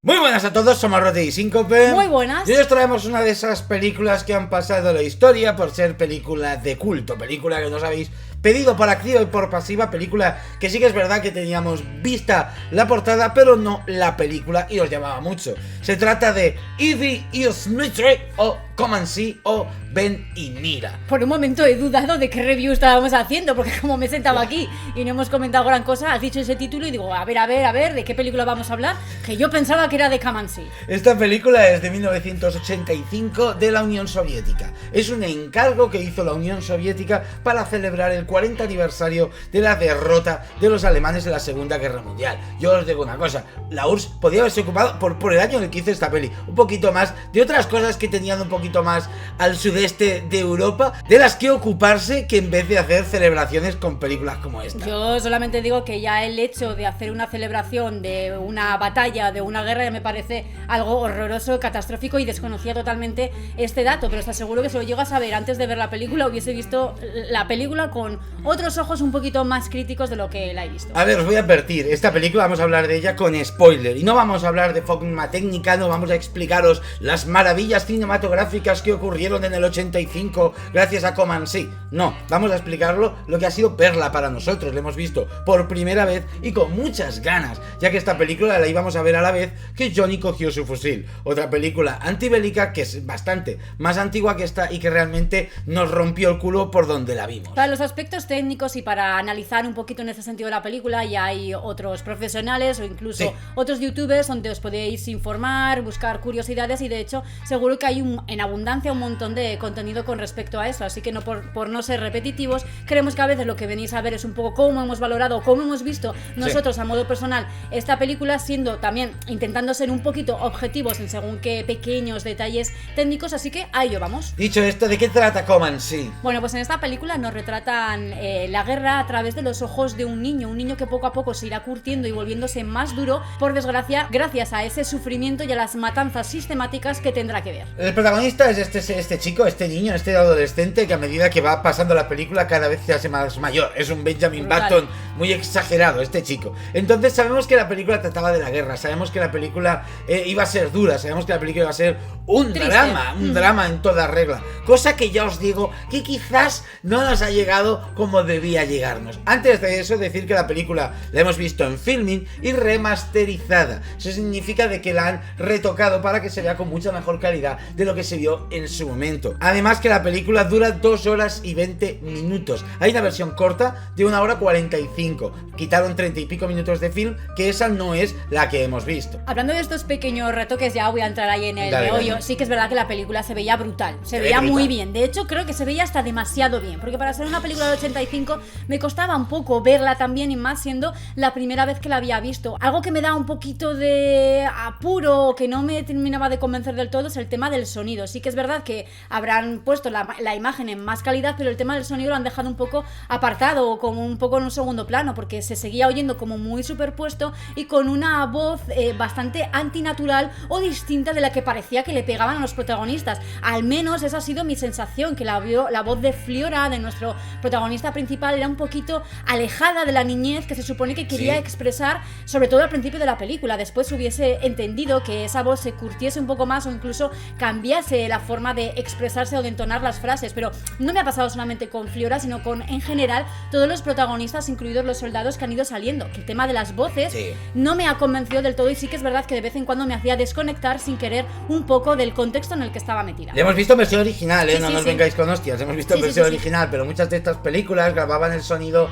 Muy buenas a todos, somos Rote y Síncope. Muy buenas. Y hoy os traemos una de esas películas que han pasado a la historia por ser película de culto, película que nos habéis pedido por activa y por pasiva, película que sí que es verdad que teníamos vista la portada, pero no la película, y os llamaba mucho. Se trata de Evie y Smithrey, o Come and See, o Ven y Mira. Por un momento he dudado de qué review estábamos haciendo, porque como me he sentado aquí y no hemos comentado gran cosa, has dicho ese título y digo, a ver, ¿de qué película vamos a hablar? Que yo pensaba que era de Come and See. Esta película es de 1985 de la Unión Soviética. Es un encargo que hizo la Unión Soviética para celebrar el 40 aniversario de la derrota de los alemanes en la Segunda Guerra Mundial. Yo os digo una cosa, la URSS podía haberse ocupado por el año en el que hizo esta peli, un poquito más de otras cosas que tenían un poquito más al sudeste de Europa, de las que ocuparse, que en vez de hacer celebraciones con películas como esta. Yo solamente digo que ya el hecho de hacer una celebración de una batalla, de una guerra, me parece algo horroroso, catastrófico, y desconocía totalmente este dato, pero os aseguro que si lo llego a saber antes de ver la película, hubiese visto la película con otros ojos un poquito más críticos de lo que la he visto. A ver, os voy a advertir, esta película vamos a hablar de ella con spoiler, y no vamos a hablar de forma técnica, no vamos a explicaros las maravillas cinematográficas que ocurrieron en el 85 gracias a Come and See. No, vamos a explicarlo lo que ha sido verla para nosotros. La hemos visto por primera vez y con muchas ganas, ya que esta película la íbamos a ver a la vez que Johnny cogió su fusil. Otra película antibélica que es bastante más antigua que esta y que realmente nos rompió el culo por donde la vimos. Para los aspectos técnicos y para analizar un poquito en ese sentido la película, ya hay otros profesionales o incluso otros youtubers donde os podéis informar, buscar curiosidades, y de hecho seguro que hay en abundancia un montón de contenido con respecto a eso, así que no por no ser repetitivos, creemos que a veces lo que venís a ver es un poco cómo hemos valorado, cómo hemos visto nosotros a modo personal esta película, siendo también intentando ser un poquito objetivos en según qué pequeños detalles técnicos, así que a ello vamos. Dicho esto, ¿de qué trata Come and See? Bueno, pues en esta película nos retratan la guerra a través de los ojos de un niño que poco a poco se irá curtiendo y volviéndose más duro, por desgracia, gracias a ese sufrimiento y a las matanzas sistemáticas que tendrá que ver. El protagonista es este chico, este niño, este adolescente que a medida que va pasando la película cada vez se hace más mayor. Es un Benjamin Button muy exagerado este chico. Entonces sabemos que la película trataba de la guerra, sabemos que la película iba a ser dura, sabemos que la película iba a ser un drama en toda regla. Cosa que ya os digo que quizás no nos ha llegado como debía llegarnos. Antes de eso, decir que la película la hemos visto en filming y remasterizada. Eso significa de que la han retocado para que se vea con mucha mejor calidad de lo que se vio en su momento. Además que la película dura 2 horas y 20 minutos. Hay una versión corta de 1 hora 45. Quitaron 30 y pico minutos de film, que esa no es la que hemos visto. Hablando de estos pequeños retoques, ya voy a entrar ahí en el meollo. Sí que es verdad que la película se veía brutal, se veía muy bien. De hecho, creo que se veía hasta demasiado bien, porque para ser una película de 85 me costaba un poco verla también, y más siendo la primera vez que la había visto. Algo que me da un poquito de apuro, que no me terminaba de convencer del todo, es el tema del sonido. Sí que es verdad que habrán puesto la imagen en más calidad, pero el tema del sonido lo han dejado un poco apartado, o como un poco en un segundo plano, porque se seguía oyendo como muy superpuesto y con una voz bastante antinatural o distinta de la que parecía que le pegaban a los protagonistas. Al menos esa ha sido mi sensación, que la voz de Fliora, de nuestro protagonista principal, era un poquito alejada de la niñez que se supone que quería expresar, sobre todo al principio de la película. Después hubiese entendido que esa voz se curtiese un poco más o incluso cambiase la forma de expresarse o de entonar las frases, pero no me ha pasado solamente con Fliora, sino con, en general, todos los protagonistas, incluidos los soldados que han ido saliendo, que el tema de las voces no me ha convencido del todo, y sí que es verdad que de vez en cuando me hacía desconectar sin querer un poco del contexto en el que estaba metida. Le hemos visto en versión original, no nos vengáis con hostias, hemos visto en versión original, pero muchas de estas películas grababan el sonido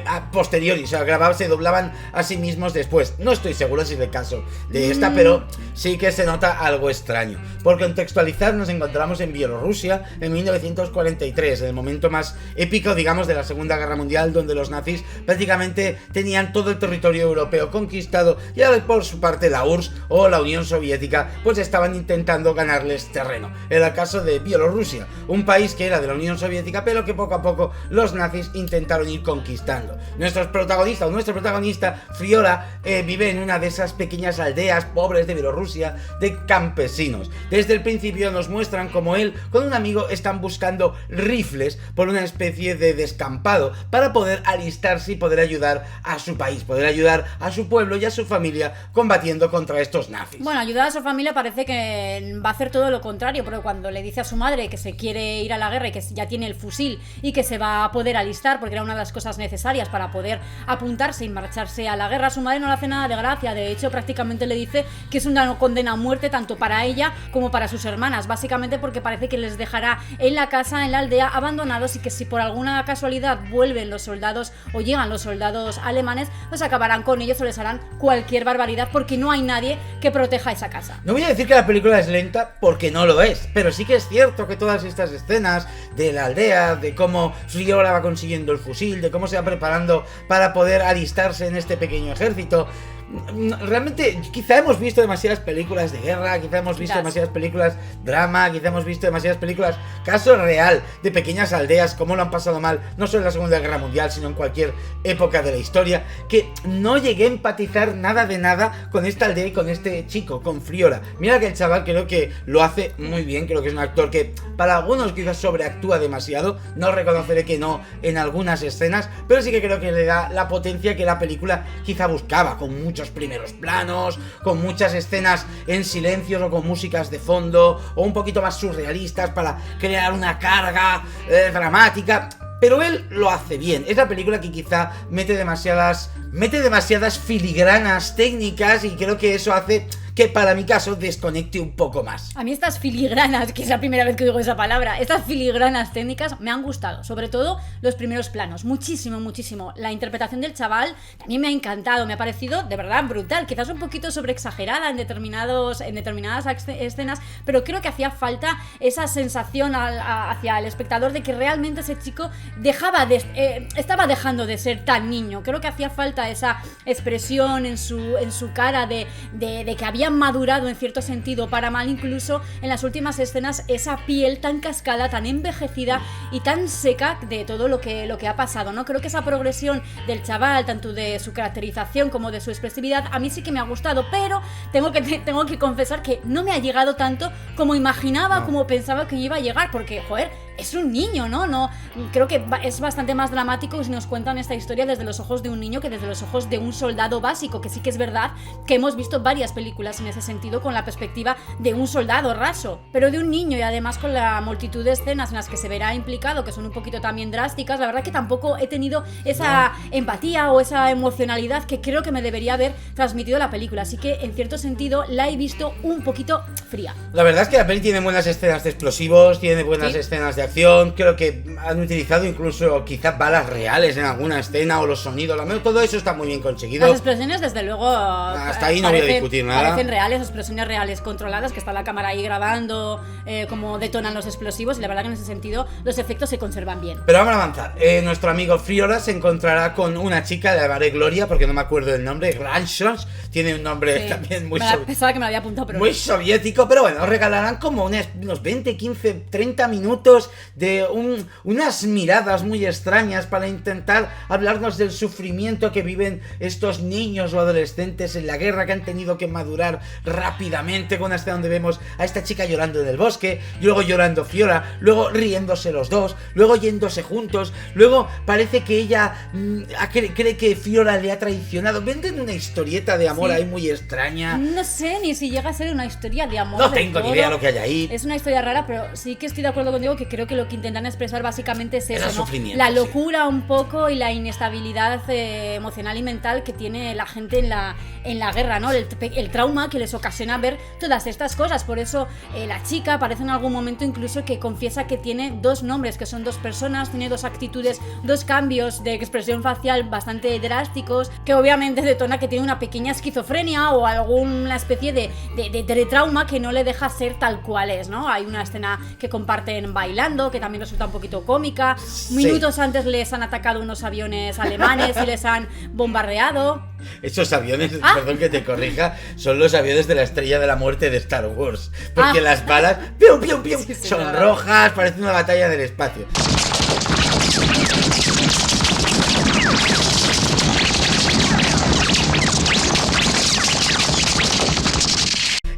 a posteriori, o sea, se doblaban a sí mismos después. No estoy seguro si es el caso de esta, pero sí que se nota algo extraño. Por contextualizar, nos encontramos en Bielorrusia en 1943, en el momento más épico, digamos, de la Segunda Guerra Mundial, donde los nazis prácticamente tenían todo el territorio europeo conquistado, y ahora por su parte la URSS o la Unión Soviética pues estaban intentando ganarles terreno. Era el caso de Bielorrusia, un país que era de la Unión Soviética pero que poco a poco los nazis intentaron ir conquistando. Nuestro protagonista, Friola, vive en una de esas pequeñas aldeas pobres de Bielorrusia, de campesinos. Desde el principio nos muestran como él con un amigo están buscando rifles por una especie de descampado para poder alistarse y poder ayudar a su país, poder ayudar a su pueblo y a su familia combatiendo contra estos nazis. Bueno, ayudar a su familia parece que va a hacer todo lo contrario, porque cuando le dice a su madre que se quiere ir a la guerra y que ya tiene el fusil y que se va a poder alistar porque era una de las cosas necesarias para poder apuntarse y marcharse a la guerra, su madre no le hace nada de gracia. De hecho, prácticamente le dice que es una condena a muerte tanto para ella como para sus hermanas, básicamente porque parece que les dejará en la casa, en la aldea, abandonados, y que si por alguna casualidad vuelven los soldados o llegan los soldados alemanes, pues acabarán con ellos o les harán cualquier barbaridad porque no hay nadie que proteja esa casa. No voy a decir que la película es lenta porque no lo es, pero sí que es cierto que todas estas escenas de la aldea, de cómo Friola va consiguiendo el fusil, de cómo se va preparando para poder alistarse en este pequeño ejército, realmente quizá hemos visto demasiadas películas de guerra, quizá hemos visto demasiadas películas drama, quizá hemos visto demasiadas películas caso real de pequeñas aldeas, cómo lo han pasado mal, no solo en la Segunda Guerra Mundial, sino en cualquier época de la historia, que no llegué a empatizar nada de nada con esta aldea y con este chico, con Friola. Mira que el chaval creo que lo hace muy bien, creo que es un actor que para algunos quizás sobreactúa demasiado, no reconoceré que no en algunas escenas, pero sí que creo que le da la potencia que la película quizá buscaba, con muchos primeros planos, con muchas escenas en silencios o con músicas de fondo, o un poquito más surrealistas para crear una carga dramática. Pero él lo hace bien. Es la película que quizá mete demasiadas filigranas técnicas, y creo que eso hace que para mi caso desconecte un poco más. A mí estas filigranas, que es la primera vez que digo esa palabra, estas filigranas técnicas me han gustado, sobre todo los primeros planos, muchísimo, muchísimo. La interpretación del chaval también me ha encantado, me ha parecido de verdad brutal, quizás un poquito sobreexagerada en determinadas escenas, pero creo que hacía falta esa sensación hacia el espectador de que realmente ese chico estaba dejando de ser tan niño. Creo que hacía falta esa expresión en su cara de que había madurado en cierto sentido para mal, incluso en las últimas escenas, esa piel tan cascada, tan envejecida y tan seca de todo lo que ha pasado, ¿no? Creo que esa progresión del chaval, tanto de su caracterización como de su expresividad, a mí sí que me ha gustado, pero tengo que confesar que no me ha llegado tanto como imaginaba, como pensaba que iba a llegar, porque, joder, es un niño, ¿no? Creo que es bastante más dramático si nos cuentan esta historia desde los ojos de un niño que desde los ojos de un soldado básico, que sí que es verdad que hemos visto varias películas en ese sentido con la perspectiva de un soldado raso, pero de un niño, y además con la multitud de escenas en las que se verá implicado, que son un poquito también drásticas. La verdad que tampoco he tenido esa empatía o esa emocionalidad que creo que me debería haber transmitido la película, así que en cierto sentido la he visto un poquito fría. La verdad es que la peli tiene buenas escenas de explosivos, tiene buenas escenas de acción, creo que han utilizado incluso quizás balas reales en alguna escena, o los sonidos, todo eso está muy bien conseguido. Las explosiones, desde luego, hasta ahí no voy a discutir nada. Parecen reales, explosiones reales controladas, que está la cámara ahí grabando cómo detonan los explosivos, y la verdad que en ese sentido los efectos se conservan bien. Pero vamos a avanzar. Nuestro amigo Friola se encontrará con una chica, la llamaré Gloria porque no me acuerdo del nombre, Granshons, tiene un nombre también muy pensaba que me lo había apuntado, pero muy soviético, pero bueno, os regalarán como unos 20, 15, 30 minutos de unas miradas muy extrañas para intentar hablarnos del sufrimiento que viven estos niños o adolescentes en la guerra, que han tenido que madurar rápidamente, con una escena donde vemos a esta chica llorando en el bosque, luego llorando Friola, luego riéndose los dos, luego yéndose juntos, luego parece que ella cree que Friola le ha traicionado. Venden una historieta de amor ahí muy extraña. No sé ni si llega a ser una historia de amor. No tengo ni idea lo que hay ahí. Es una historia rara, pero sí que estoy de acuerdo contigo, que creo que lo que intentan expresar básicamente es eso, ¿no? La locura un poco y la inestabilidad emocional y mental que tiene la gente en la guerra, ¿no? El trauma que les ocasiona ver todas estas cosas. Por eso la chica parece en algún momento incluso que confiesa que tiene dos nombres, que son dos personas, tiene dos actitudes, dos cambios de expresión facial bastante drásticos, que obviamente detona que tiene una pequeña esquizofrenia o alguna especie de trauma que no le deja ser tal cual es, ¿no? Hay una escena que comparten bailando, que también resulta un poquito cómica. Minutos antes les han atacado unos aviones alemanes y les han bombardeado. Esos aviones, perdón que te corrija, son los aviones de la Estrella de la Muerte de Star Wars, porque las balas ¡pium, pium, pium! Son rojas, parece una batalla del espacio.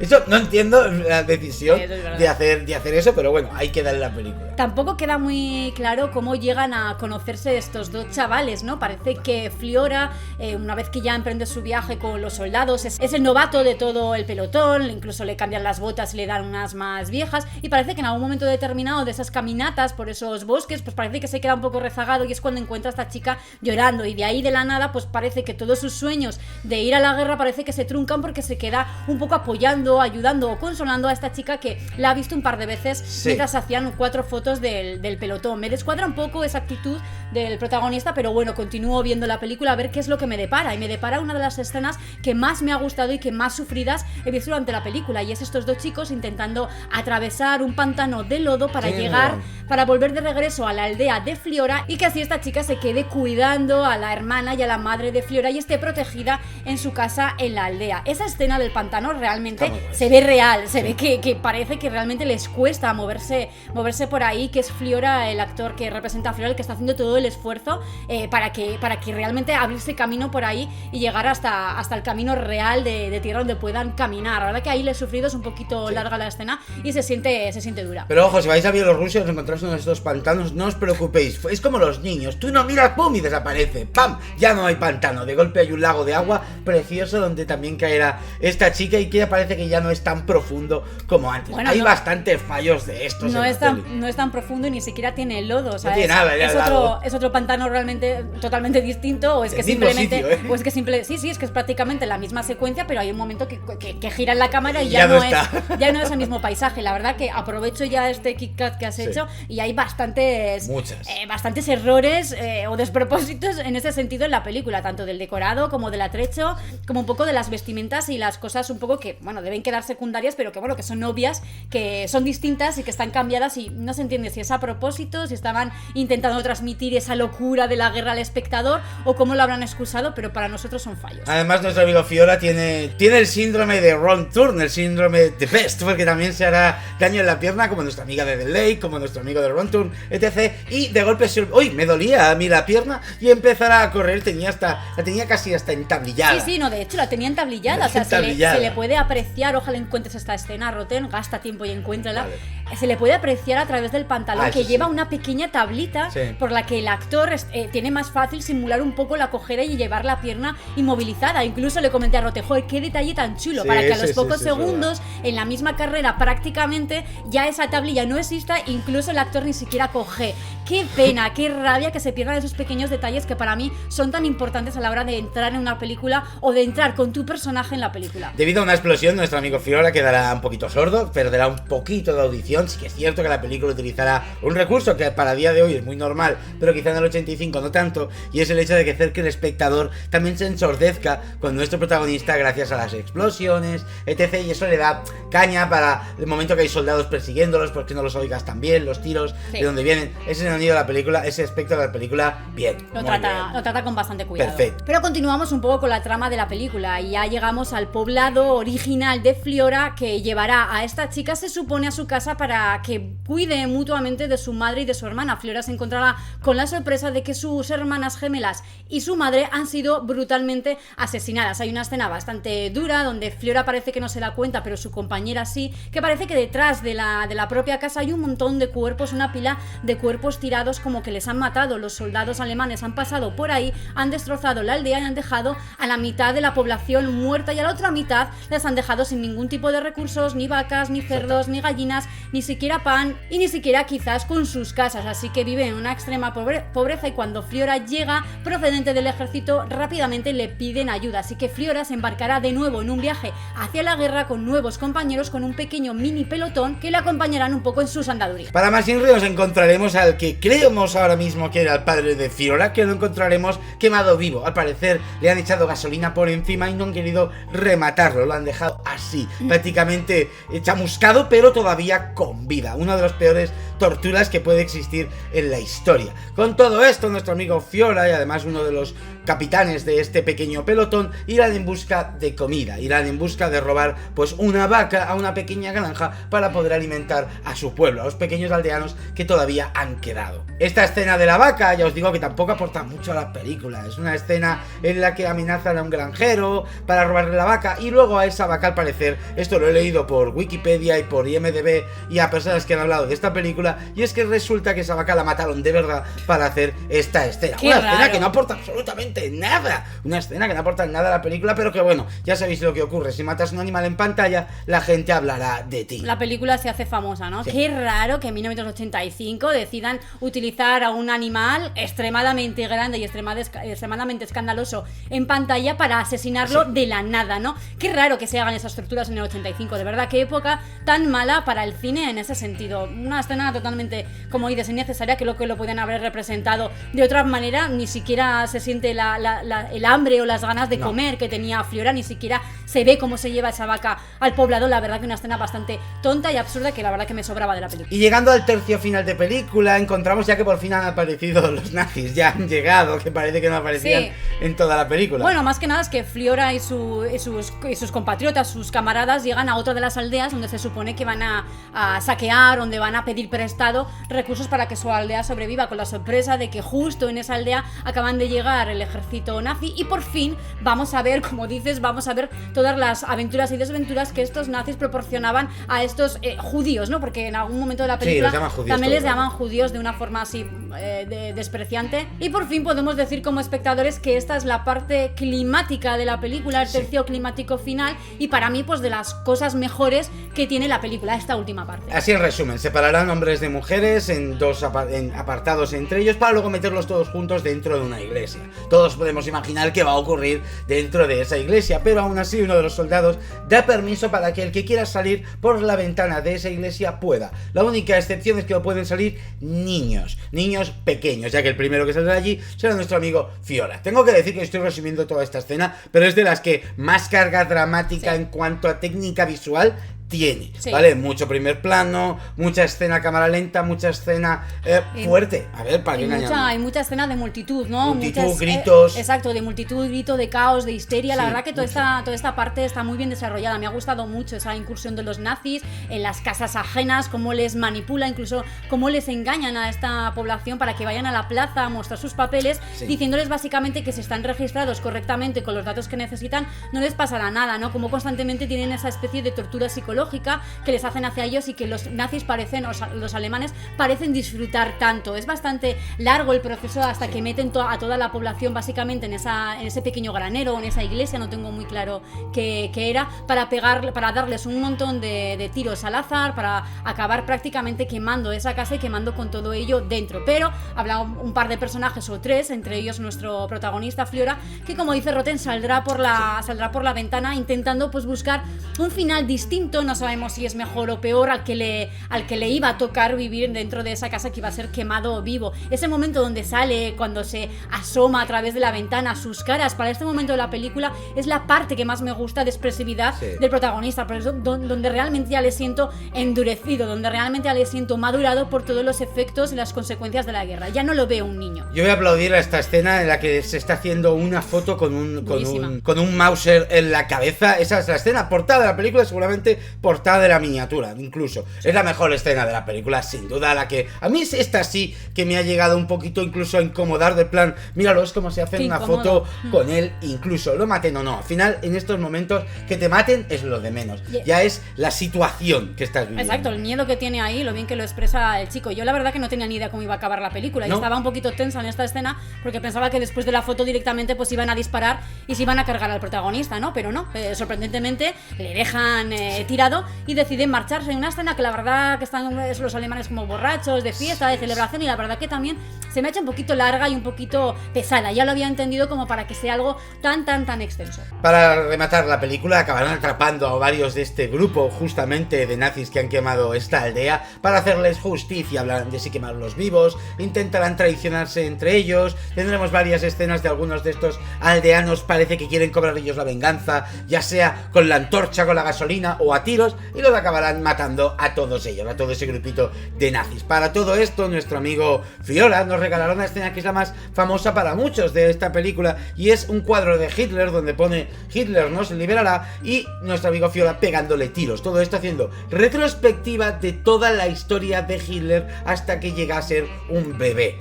Eso no entiendo la decisión de hacer eso, pero bueno, hay que darle la película. Tampoco queda muy claro cómo llegan a conocerse estos dos chavales, ¿no? Parece que Fliora, una vez que ya emprende su viaje con los soldados, es el novato de todo el pelotón, incluso le cambian las botas y le dan unas más viejas, y parece que en algún momento determinado de esas caminatas por esos bosques, pues parece que se queda un poco rezagado, y es cuando encuentra a esta chica llorando, y de ahí de la nada, pues parece que todos sus sueños de ir a la guerra parece que se truncan porque se queda un poco apoyando, ayudando o consolando a esta chica que la ha visto un par de veces mientras hacían 4 fotos del pelotón. Me descuadra un poco esa actitud del protagonista, pero bueno, continúo viendo la película a ver qué es lo que me depara, y me depara una de las escenas que más me ha gustado y que más sufridas he visto durante la película, y es estos dos chicos intentando atravesar un pantano de lodo para volver de regreso a la aldea de Fliora, y que así esta chica se quede cuidando a la hermana y a la madre de Fliora y esté protegida en su casa en la aldea. Esa escena del pantano realmente se ve real, se ve que parece que realmente les cuesta moverse por ahí, que es Fliora, el actor que representa a Fliora, el que está haciendo todo el esfuerzo para que realmente abrirse camino por ahí y llegar hasta el camino real de tierra donde puedan caminar. La verdad que ahí le he sufrido, es un poquito larga la escena y se siente dura. Pero ojo, si vais a Bielorrusia y os encontráis en estos pantanos, no os preocupéis, es como los niños, tú no miras, pum, y desaparece, pam, ya no hay pantano, de golpe hay un lago de agua precioso donde también caerá esta chica, y que parece que ya no es tan profundo como antes. Bueno, hay bastantes fallos de estos. No es tan profundo y ni siquiera tiene lodo, o sea, no tiene nada, es otro pantano realmente totalmente distinto, o es que simplemente sitio, es que es prácticamente la misma secuencia, pero hay un momento que gira en la cámara y ya no es el mismo paisaje. La verdad que aprovecho ya este Kit Kat que has hecho, y hay bastantes errores o despropósitos en ese sentido en la película, tanto del decorado como del atrecho, como un poco de las vestimentas y las cosas un poco que, bueno, deben quedar secundarias, pero que, bueno, que son obvias, que son distintas y que están cambiadas, y no se entiende si es a propósito, si estaban intentando transmitir esa locura de la guerra al espectador o cómo lo habrán excusado, pero para nosotros son fallos. Además, nuestro amigo Fiora tiene el síndrome de Ron Turn, el síndrome de Pest, porque también se hará daño en la pierna, como nuestra amiga de The Lake, como nuestro amigo de Ron Turn, etc. Y de golpe me dolía a mí la pierna, y empezará a correr, la tenía casi hasta entablillada. Sí, no, de hecho la tenía entablillada, o sea, se le puede apreciar, ojalá encuentres esta escena, Roten, gasta tiempo y encuéntrala. Vale. Se le puede apreciar a través del pantalón que lleva una pequeña tablita por la que el actor tiene más fácil simular un poco la cojera y llevar la pierna inmovilizada. Incluso le comenté a Rote, joder, qué detalle tan chulo, para que a los pocos segundos, en la misma carrera prácticamente, ya esa tablilla no exista, incluso el actor ni siquiera coge. Qué pena, qué rabia que se pierdan esos pequeños detalles que para mí son tan importantes a la hora de entrar en una película o de entrar con tu personaje en la película. Debido a una explosión, nuestro amigo Fiora quedará un poquito sordo, perderá un poquito de audición. Sí que es cierto que la película utilizará un recurso que para día de hoy es muy normal, pero quizá en el 85 no tanto, y es el hecho de hacer que el espectador también se ensordezca con nuestro protagonista gracias a las explosiones, etc. Y eso le da caña para el momento que hay soldados persiguiéndolos, porque no los oigas tan bien, los tiros, de dónde vienen. Ese sonido de la película, ese aspecto de la película, bien. Lo trata con bastante cuidado. Perfecto. Pero continuamos un poco con la trama de la película y ya llegamos al poblado original de Fliora, que llevará a esta chica, se supone, a su casa para que cuide mutuamente de su madre y de su hermana. Fliora se encontrará con la sorpresa de que sus hermanas gemelas y su madre han sido brutalmente asesinadas. Hay una escena bastante dura donde Fliora parece que no se da cuenta, pero su compañera sí, que parece que detrás de la propia casa hay un montón de cuerpos, una pila de cuerpos tirados, como que les han matado. Los soldados alemanes han pasado por ahí, han destrozado la aldea y han dejado a la mitad de la población muerta, y a la otra mitad les han dejado sin ningún tipo de recursos, ni vacas, ni cerdos, ni gallinas, ni siquiera pan, y ni siquiera quizás con sus casas. Así que viven en una extrema pobreza, y cuando Fliora llega procedente del ejército, rápidamente le piden ayuda. Así que Fliora se embarcará de nuevo en un viaje hacia la guerra con nuevos compañeros, con un pequeño mini pelotón que le acompañarán un poco en sus andadurías. Para más Inri nos encontraremos al que creemos ahora mismo que era el padre de Fliora, que lo encontraremos quemado vivo. Al parecer le han echado gasolina por encima y no han querido rematarlo, lo han dejado así, prácticamente chamuscado, pero todavía con vida. Una de las peores torturas que puede existir en la historia. Con todo esto, nuestro amigo Fiora, y además uno de los capitanes de este pequeño pelotón irán en busca de comida, irán en busca de robar pues una vaca a una pequeña granja para poder alimentar a su pueblo, a los pequeños aldeanos que todavía han quedado. Esta escena de la vaca, ya os digo que tampoco aporta mucho a la película, es una escena en la que amenazan a un granjero para robarle la vaca y luego a esa vaca, al parecer, esto lo he leído por Wikipedia y por IMDb y a personas que han hablado de esta película, y es que resulta que esa vaca la mataron de verdad para hacer esta escena. Qué una raro. Escena que no aporta absolutamente nada, una escena que no aporta nada a la película, pero que bueno, ya sabéis lo que ocurre, si matas un animal en pantalla, la gente hablará de ti. La película se hace famosa, ¿no? Sí. Qué raro que en 1985 decidan utilizar a un animal extremadamente grande y extremadamente escandaloso en pantalla para asesinarlo de la nada, ¿no? Qué raro que se hagan esas torturas en el 85, de verdad, qué época tan mala para el cine en ese sentido. Una escena totalmente, como dices, innecesaria, que lo podían haber representado de otra manera, ni siquiera se siente el hambre o las ganas de comer que tenía Fiora, ni siquiera se ve cómo se lleva esa vaca al poblado. La verdad que una escena bastante tonta y absurda que la verdad que me sobraba de la película. Y llegando al tercio final de película, encontramos ya que por fin han aparecido los nazis, ya han llegado, que parece que no aparecían en toda la película. Bueno, más que nada es que Fiora y sus compatriotas, sus camaradas, llegan a otra de las aldeas donde se supone que van a saquear, donde van a pedir prestado recursos para que su aldea sobreviva, con la sorpresa de que justo en esa aldea acaban de llegar el ejército nazi y por fin vamos a ver, como dices, vamos a ver todas las aventuras y desventuras que estos nazis proporcionaban a estos judíos, ¿no? Porque en algún momento de la película también les llaman judíos de una forma así despreciante. Y por fin podemos decir como espectadores que esta es la parte climática de la película, el tercio climático final, y para mí pues de las cosas mejores que tiene la película, esta última parte. Así en resumen, separarán hombres de mujeres en dos apartados entre ellos para luego meterlos todos juntos dentro de una iglesia. Todos podemos imaginar qué va a ocurrir dentro de esa iglesia, pero aún así uno de los soldados da permiso para que el que quiera salir por la ventana de esa iglesia pueda. La única excepción es que no pueden salir niños pequeños, ya que el primero que saldrá allí será nuestro amigo Fiora. Tengo que decir que estoy resumiendo toda esta escena, pero es de las que más carga dramática en cuanto a técnica visual tiene, ¿vale? Mucho primer plano, mucha escena a cámara lenta, mucha escena fuerte. A ver, para qué engañarnos. Hay mucha escena de multitud, ¿no? Multitud, gritos. Exacto, de multitud, grito, de caos, de histeria. La verdad que toda esta parte está muy bien desarrollada. Me ha gustado mucho esa incursión de los nazis en las casas ajenas, cómo les manipula, incluso cómo les engañan a esta población para que vayan a la plaza a mostrar sus papeles, diciéndoles básicamente que si están registrados correctamente con los datos que necesitan, no les pasará nada, ¿no? Como constantemente tienen esa especie de tortura psicológica que les hacen hacia ellos y que los nazis parecen, los alemanes parecen disfrutar tanto. Es bastante largo el proceso hasta que meten a toda la población básicamente en ese pequeño granero, en esa iglesia, no tengo muy claro qué era, para darles un montón de tiros al azar, para acabar prácticamente quemando esa casa y quemando con todo ello dentro. Pero habrá un par de personajes o tres, entre ellos nuestro protagonista Fiora, que como dice Rotten saldrá por la ventana intentando pues buscar un final distinto. No sabemos si es mejor o peor al que le iba a tocar vivir dentro de esa casa que iba a ser quemado vivo. Ese momento donde sale, cuando se asoma a través de la ventana, sus caras, para este momento de la película es la parte que más me gusta de expresividad del protagonista, por eso donde realmente ya le siento endurecido, donde realmente ya le siento madurado por todos los efectos y las consecuencias de la guerra. Ya no lo veo un niño. Yo voy a aplaudir a esta escena en la que se está haciendo una foto con un Mauser en la cabeza. Esa es la escena, portada de la película, seguramente portada de la miniatura, incluso. Es la mejor escena de la película, sin duda, la que a mí esta sí que me ha llegado un poquito incluso a incomodar, de plan, míralo, es como si hacen una foto con él, incluso lo maten o no. Al final, en estos momentos, que te maten es lo de menos. Ya es la situación que estás viviendo. Exacto, el miedo que tiene ahí, lo bien que lo expresa el chico. Yo la verdad que no tenía ni idea cómo iba a acabar la película, y estaba un poquito tensa en esta escena porque pensaba que después de la foto directamente pues iban a disparar y se iban a cargar al protagonista, ¿no? Pero no, sorprendentemente le dejan tirado y deciden marcharse en una escena que la verdad que están los alemanes como borrachos, de fiesta, de celebración, y la verdad que también se me ha hecho un poquito larga y un poquito pesada. Ya lo había entendido como para que sea algo tan extenso. Para rematar la película, acabarán atrapando a varios de este grupo justamente de nazis que han quemado esta aldea para hacerles justicia. Hablarán de si quemarlos vivos, intentarán traicionarse entre ellos. Tendremos varias escenas de algunos de estos aldeanos, parece que quieren cobrar ellos la venganza, ya sea con la antorcha, con la gasolina o a tiros. tiros y los acabarán matando a todos ellos, a todo ese grupito de nazis. Para todo esto, nuestro amigo Fiola nos regalará una escena que es la más famosa para muchos de esta película, y es un cuadro de Hitler donde pone Hitler nos liberará, y nuestro amigo Fiola pegándole tiros. Todo esto haciendo retrospectiva de toda la historia de Hitler hasta que llega a ser un bebé.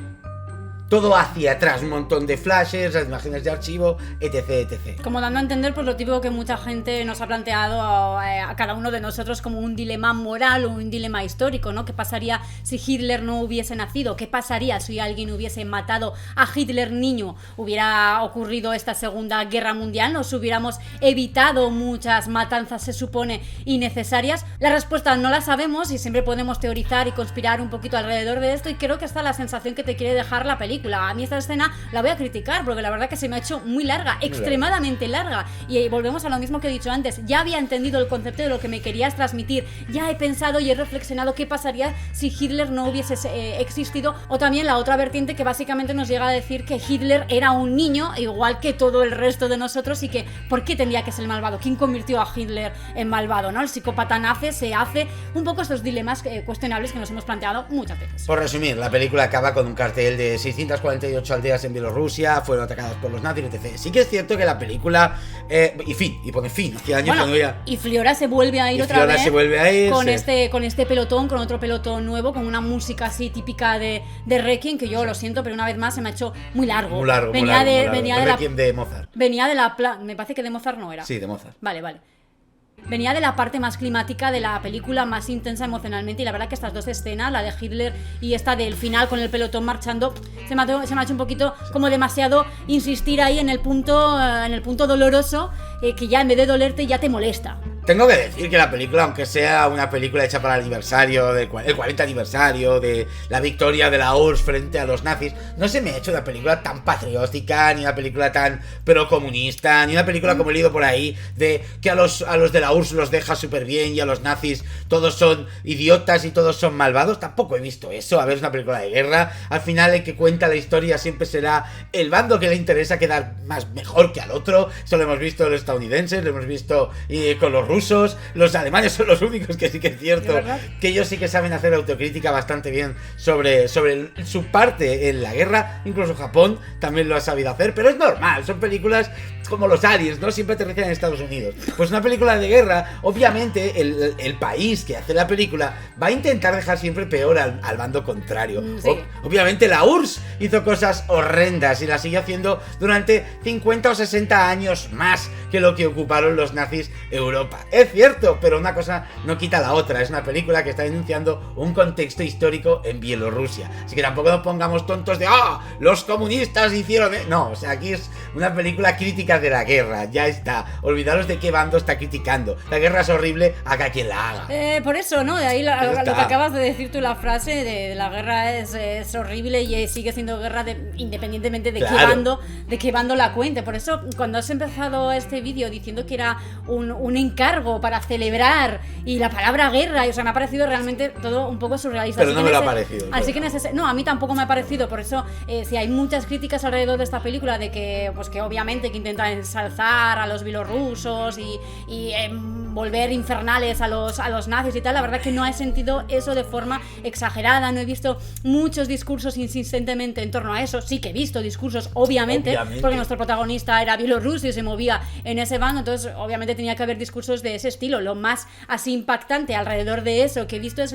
Todo hacia atrás, un montón de flashes, las imágenes de archivo, etc, etc. Como dando a entender pues lo típico que mucha gente nos ha planteado a cada uno de nosotros como un dilema moral o un dilema histórico, ¿no? ¿Qué pasaría si Hitler no hubiese nacido? ¿Qué pasaría si alguien hubiese matado a Hitler niño? ¿Hubiera ocurrido esta Segunda Guerra Mundial? ¿Nos hubiéramos evitado muchas matanzas, se supone, innecesarias? La respuesta no la sabemos y siempre podemos teorizar y conspirar un poquito alrededor de esto, y creo que esta es la sensación que te quiere dejar la película. A mí esta escena la voy a criticar porque la verdad que se me ha hecho muy larga, extremadamente larga, y volvemos a lo mismo que he dicho antes. Ya había entendido el concepto de lo que me querías transmitir, ya he pensado y he reflexionado qué pasaría si Hitler no hubiese existido, o también la otra vertiente que básicamente nos llega a decir que Hitler era un niño igual que todo el resto de nosotros, y que ¿por qué tendría que ser malvado? ¿Quién convirtió a Hitler en malvado? ¿No? El psicópata nace, se hace, un poco estos dilemas cuestionables que nos hemos planteado muchas veces. Por resumir, la película acaba con un cartel de 648 aldeas en Bielorrusia fueron atacadas por los nazis, etc. Sí que es cierto que la película y pone fin hace años, bueno, cuando ya... y Fliora se vuelve a ir otra vez, se vuelve a ir, con sí. este pelotón, con otro pelotón nuevo, con una música así típica de Requiem, que yo lo siento, pero una vez más se me ha hecho muy largo. Muy largo, venía muy largo. de Requiem de Mozart. Venía de me parece que de Mozart no era. Sí, de Mozart. Vale. Venía de la parte más climática de la película, más intensa emocionalmente, y la verdad que estas dos escenas, la de Hitler y esta del final con el pelotón marchando, se me ha hecho un poquito como demasiado insistir ahí en el punto doloroso, que ya en vez de dolerte ya te molesta. Tengo que decir que la película, aunque sea una película hecha para el aniversario, el 40 aniversario de la victoria de la URSS frente a los nazis, no se me ha hecho una película tan patriótica, ni una película tan procomunista, ni una película como he leído por ahí, de que a los de la URSS los deja súper bien y a los nazis todos son idiotas y todos son malvados. Tampoco he visto eso. A ver, es una película de guerra. Al final el que cuenta la historia siempre será el bando que le interesa quedar mejor que al otro. Eso lo hemos visto los estadounidenses, lo hemos visto con los rusos. Los alemanes son los únicos que sí que es cierto que ellos sí que saben hacer autocrítica bastante bien sobre su parte en la guerra. Incluso Japón también lo ha sabido hacer, pero es normal, son películas como los aliens, ¿no? Siempre aterrizan en Estados Unidos. Pues una película de guerra, obviamente el país que hace la película va a intentar dejar siempre peor al bando contrario. Sí. Obviamente la URSS hizo cosas horrendas y la sigue haciendo durante 50 o 60 años más que lo que ocuparon los nazis Europa. Es cierto, pero una cosa no quita la otra. Es una película que está denunciando un contexto histórico en Bielorrusia. Así que tampoco nos pongamos tontos de los comunistas hicieron... No, o sea, aquí es una película crítica de la guerra. Ya está. Olvidaros de qué bando está criticando. La guerra es horrible, haga quien la haga. Por eso, ¿no? De ahí lo que acabas de decir tú, la frase de la guerra es horrible y sigue siendo guerra independientemente de qué bando la cuente. Por eso, cuando has empezado este vídeo diciendo que era un encargo para celebrar y la palabra guerra, o sea, me ha parecido realmente todo un poco surrealista. Pero no me lo ha parecido. Así que no, a mí tampoco me ha parecido. Por eso, si hay muchas críticas alrededor de esta película de que, pues que obviamente que intenta ensalzar a los bielorrusos y volver infernales a los nazis y tal, la verdad que no he sentido eso de forma exagerada. No he visto muchos discursos insistentemente en torno a eso. Sí que he visto discursos, obviamente. Porque nuestro protagonista era bielorruso y se movía en ese bando, entonces obviamente tenía que haber discursos de ese estilo. Lo más así impactante alrededor de eso que he visto es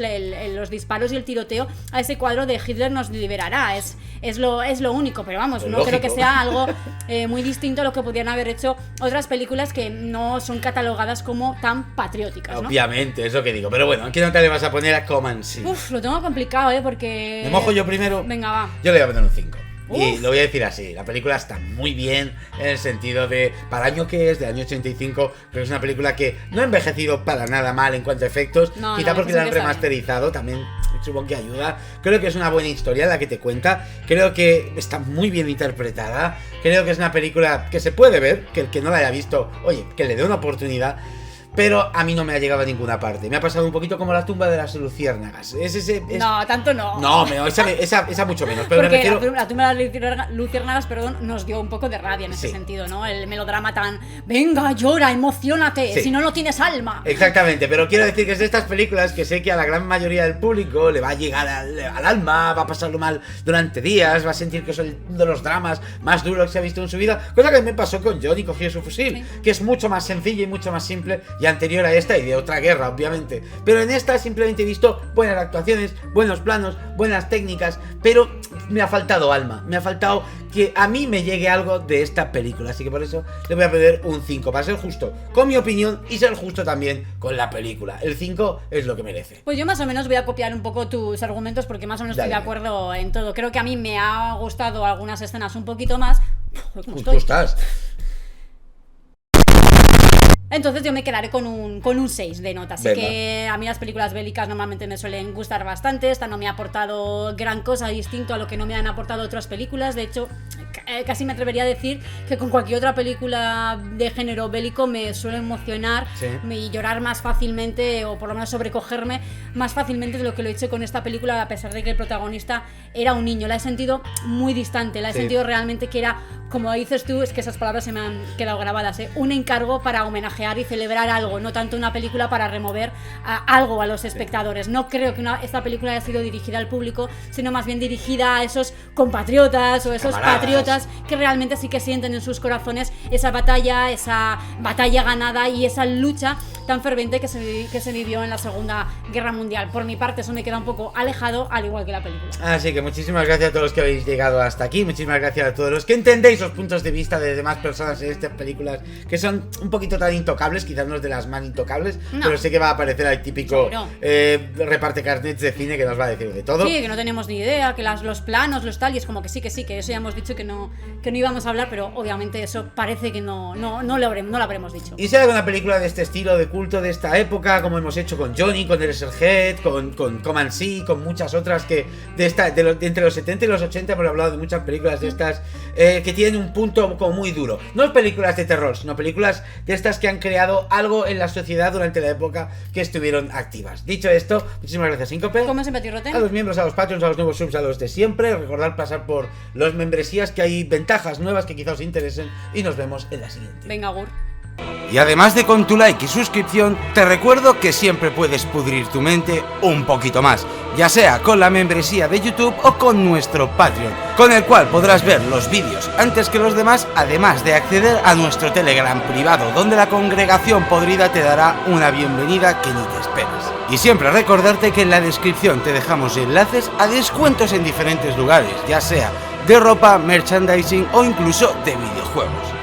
los disparos y el tiroteo a ese cuadro de Hitler nos liberará. Es lo único, pero vamos, no creo que sea algo muy distinto a lo que podrían haber hecho otras películas que no son catalogadas como tan patrióticas, ¿no? Obviamente, es lo que digo. Pero bueno, ¿en qué nota le vas a poner a Comanche? Uf, lo tengo complicado, porque... ¿Me mojo yo primero? Venga, va. Yo le voy a poner un 5. Y lo voy a decir así, la película está muy bien en el sentido de, para el año que es, del año 85, creo que es una película que no ha envejecido para nada mal en cuanto a efectos, quizá porque la han remasterizado, también supongo que ayuda. Creo que es una buena historia la que te cuenta, creo que está muy bien interpretada, creo que es una película que se puede ver, que el que no la haya visto, oye, que le dé una oportunidad. pero a mí no me ha llegado a ninguna parte. Me ha pasado un poquito como la tumba de las luciérnagas. No, tanto no. No, esa mucho menos. Pero porque me refiero... la tumba de las luciérnagas, nos dio un poco de rabia en ese sentido, ¿no? El melodrama tan, venga, llora, emocionate, si no, no tienes alma. Exactamente, pero quiero decir que es de estas películas que sé que a la gran mayoría del público le va a llegar al alma, va a pasarlo mal durante días, va a sentir que es uno de los dramas más duros que se ha visto en su vida, cosa que me pasó con Johnny cogió su fusil, que es mucho más sencilla y mucho más simple y anterior a esta y de otra guerra, obviamente. Pero en esta simplemente he visto buenas actuaciones, buenos planos, buenas técnicas, pero me ha faltado alma, me ha faltado que a mí me llegue algo de esta película, así que por eso le voy a pedir un 5, para ser justo con mi opinión y ser justo también con la película. El 5 es lo que merece. Pues yo más o menos voy a copiar un poco tus argumentos porque más o menos estoy de acuerdo en todo. Creo que a mí me ha gustado algunas escenas un poquito más. Justo estás. Entonces yo me quedaré con un 6 de nota. Así que a mí las películas bélicas normalmente me suelen gustar bastante. Esta no me ha aportado gran cosa distinto a lo que no me han aportado otras películas. De hecho, casi me atrevería a decir que con cualquier otra película de género bélico me suele emocionar y llorar más fácilmente, o por lo menos sobrecogerme más fácilmente de lo que lo he hecho con esta película, a pesar de que el protagonista era un niño. La he sentido muy distante, la he sentido realmente que era, como dices tú, es que esas palabras se me han quedado grabadas, un encargo para homenajear y celebrar algo, no tanto una película para remover algo a los espectadores. No creo que esta película haya sido dirigida al público, sino más bien dirigida a esos compatriotas o esos patriotas que realmente sí que sienten en sus corazones esa batalla ganada y esa lucha tan ferviente que se vivió en la Segunda Guerra Mundial. Por mi parte, eso me queda un poco alejado, al igual que la película. Así que muchísimas gracias a todos los que habéis llegado hasta aquí, muchísimas gracias a todos los que entendéis los puntos de vista de demás personas en estas películas que son un poquito tan intocables, quizás no es de las más intocables, pero sé que va a aparecer el típico reparte carnets de cine que nos va a decir de todo. Sí, que no tenemos ni idea, que los planos, los tal, y es como que sí, que eso ya hemos dicho que no íbamos a hablar, pero obviamente eso parece que no lo habremos dicho. Y será una película de este estilo, de culto de esta época, como hemos hecho con Johnny, con Eraserhead, con Come and See, con muchas otras que entre los 70 y los 80 hemos hablado de muchas películas de estas que tienen un punto como muy duro. No películas de terror, sino películas de estas que han creado algo en la sociedad durante la época que estuvieron activas. Dicho esto, muchísimas gracias, Síncope. Como siempre, Tirrote. A los miembros, a los Patreons, a los nuevos subs, a los de siempre. Recordad pasar por los membresías, que hay ventajas nuevas que quizá os interesen, y nos vemos en la siguiente. Venga, Gur. Y además de con tu like y suscripción, te recuerdo que siempre puedes pudrir tu mente un poquito más, ya sea con la membresía de YouTube o con nuestro Patreon, con el cual podrás ver los vídeos antes que los demás, además de acceder a nuestro Telegram privado, donde la congregación podrida te dará una bienvenida que ni te esperas. Y siempre recordarte que en la descripción te dejamos enlaces a descuentos en diferentes lugares, ya sea de ropa, merchandising o incluso de videojuegos.